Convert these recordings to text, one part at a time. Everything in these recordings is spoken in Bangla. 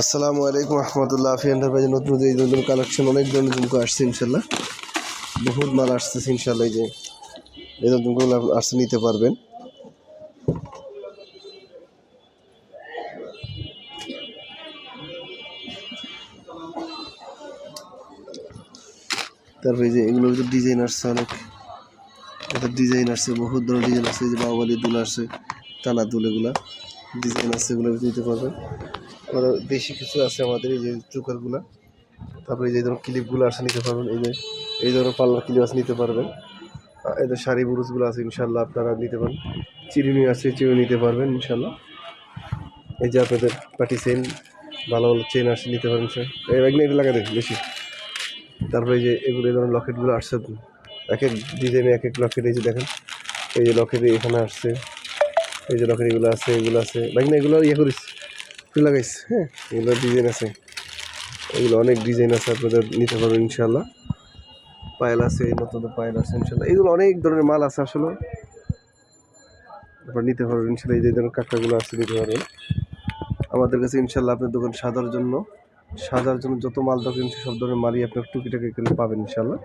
আসসালামু আলাইকুম রহমতুল্লাহ। আফি এন্টারপ্রাইজের নতুন এই নতুন কালেকশন অনেক ধরনের ঝুমকো আসছে ইনশাল্লাহ, বহুত মাল আসতেছে ইনশাল্লাহ। এই যে এই ঝুমকোগুলো আসতে নিতে পারবেন। তারপরে এই যে এগুলোর ভিতরে ডিজাইন আসছে, অনেক এটা ডিজাইন আসছে, বহুত ধরনের ডিজাইন আসছে। এই যে বাহুবালি দুল আসছে, টানা দুল, এগুলা ডিজাইন আসছে, এগুলো নিতে পারবেন। আরও বেশি কিছু আছে আমাদের, এই যে চোকারগুলা। তারপরে এই যে ধরুন ক্লিপগুলো আসে নিতে পারবেন। এই যে এই ধরনের পাল্লার ক্লিপ আছে নিতে পারবেন। এদের শাড়ি বুরুজগুলো আছে ইনশাল্লাহ, আপনারা নিতে পারেন। চিরুনি আছে, চিরুনি নিতে পারবেন ইনশাল্লাহ। এই যে আপনাদের পার্টি চেন, ভালো ভালো চেন আসে নিতে পারেন স্যার। এই ব্যাগ এটা লাগা দেয় বেশি। তারপরে এই যে এগুলো এই ধরনের লকেটগুলো আসছে, এক এক ডিজাইনে এক এক লকেট। এই যে দেখেন, এই যে লকেট এখানে আসছে, এই যে লকেট এগুলো আছে, এগুলো আছে ব্যাগ না, এগুলো ইয়ে করিস তুই লাগাইস। হ্যাঁ, এগুলো ডিজাইন আছে, এগুলো অনেক ডিজাইন আছে, আপনাদের নিতে পারবেন ইনশাল্লাহ। পায়েল আছে, নতুন পায়েল আছে ইনশাল্লাহ। এগুলো অনেক ধরনের মাল আছে আসলে, আপনার নিতে পারবেন ইনশাল্লাহ। এই যে ধরনের কাঁকড়াগুলো আসছে নিতে পারবেন আমাদের কাছে ইনশাল্লাহ। আপনার দোকান সাজার জন্য যত মাল দরকার সব ধরনের মালই আপনার টুকিটাকি এখানে পাবেন ইনশাল্লাহ।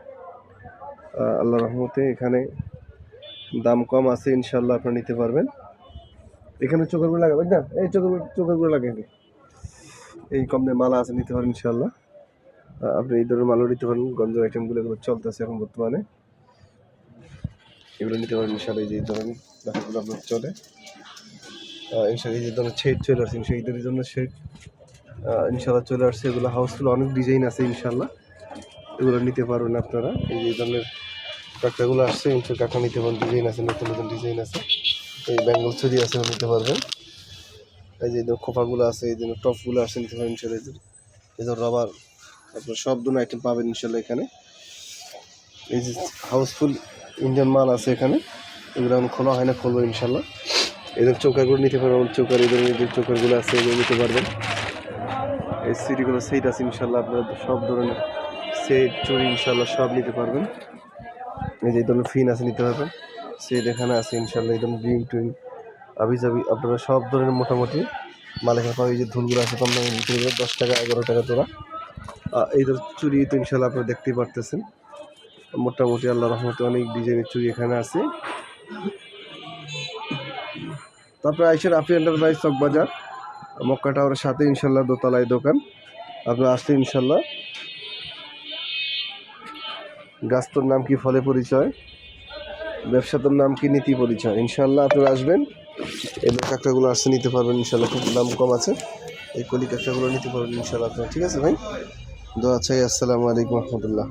আল্লাহ রহমতে এখানে দাম কম আছে ইনশাল্লাহ, আপনারা নিতে পারবেন। এখানে চোখেরগুলো লাগাবেন না, এই চোখেরগুলো লাগাবেন, এই কম দামে মালা আছে নিতে পারেন ইনশাল্লাহ। আপনি এই ধরনের মালও নিতে পারেন। গঞ্জের আইটেমগুলো এগুলো চলতেছে এখন বর্তমানে, এগুলো নিতে পারেন ইনশাল্লাহ। এই যে এই ধরনের ব্যাপারগুলো আপনার চলে ইনশাল্লাহ। এই যে ধরনের শেড চলে আসছে ইনশাল্লাহ, ঈদের জন্য শেড ইনশাল্লাহ চলে আসছে। এগুলো হাউসফুল, অনেক ডিজাইন আছে ইনশাল্লাহ, এগুলো নিতে পারবেন আপনারা। এই যে ধরনের কাঁকড়াগুলো আসছে ইনশাল্লাহ, কাঁকড়া নিতে পারেন, ডিজাইন আছে, নতুন নতুন ডিজাইন আছে। এই বেঙ্গল ছুরি আছে, নিতে পারবেন। এই যে খোপাগুলো আছে, এই জন্য টপগুলো আসে নিতে পারেন ইনশাল্লাহ। এই যে রবার, আপনার সব ধরনের আইটেম পাবেন ইনশাল্লাহ এখানে। এই যে হাউসফুল ইন্ডিয়ান মাল আছে এখানে, এগুলো এখন খোলা হয় না, খুলবো ইনশাল্লাহ। এদের চৌকারগুলো নিতে পারবেন, চৌকার এই ধরনের যে চৌকারগুলো আছে এগুলো নিতে পারবেন। এই সিটিগুলো সেট আছে ইনশাল্লাহ, আপনারা সব ধরনের সেট চুরি ইনশাল্লাহ সব নিতে পারবেন। এই যে এই ধরনের ফিন আছে, নিতে পারবেন। সেট এখানে আছে ইনশাল্লাহ, এই ধরনের রিং টুইং আবিজাবি আপনারা সব ধরনের মোটামুটি মাল এখানে পাবেন। এই যে ধুলগুলো আছে কম দামে বিক্রি করে 10 টাকা 11 টাকা তোরা। এই ধর চুরি তো ইনশাল্লাহ আপনারা দেখতেই পারতেছেন, মোটামুটি আল্লাহ রহমতে অনেক ডিজাইনের চুরি এখানে আছে। তারপরে আইসেন আফি এন্টারপ্রাইজ চক বাজার, মক্কা টাওয়ারের সাথে ইনশাল্লাহ দোতলায় দোকান। আপনারা আসলে ইনশাল্লাহ। গাছটোর নাম কি ফলে পরিচয়, ব্যবসাটোর নাম কি নীতি পরিচয়। ইনশাল্লাহ আপনারা আসবেন, এই কাঁকড়াগুলো আসতে নিতে পারবেন ইনশাল্লাহ, খুব দাম কম আছে। এই কলি কাঁকড়াগুলো নিতে পারবেন ইনশাল্লাহ আপনারা। ঠিক আছে ভাই, দোয়া চাই। আসসালামু আলাইকুম রহমতুল্লাহ।